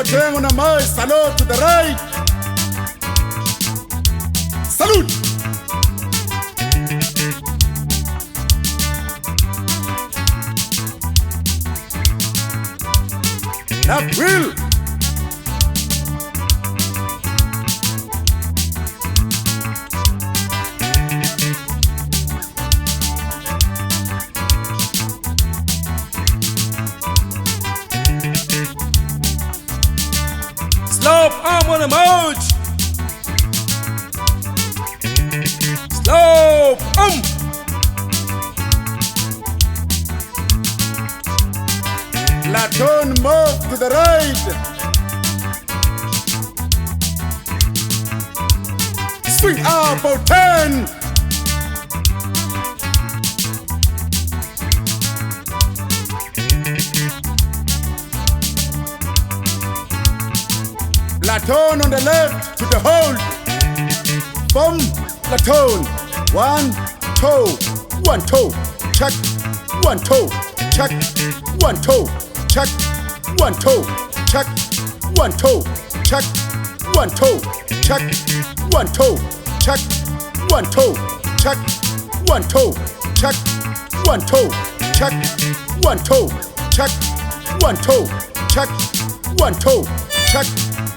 Boteng on a march, salute to the right. Salute. Left wheel. Slope arm on the march. Slope Platoon move to the right. Swing up about 10. Platoon on the left to the hold. From platoon. 1 2 1 2 check 1 2 check 1 2 check 1 2 check 1 2 check 1 2 check 1 2 check 1 2 check 1 2 check 1 2 check 1 2 check 1 2 check 1 2 check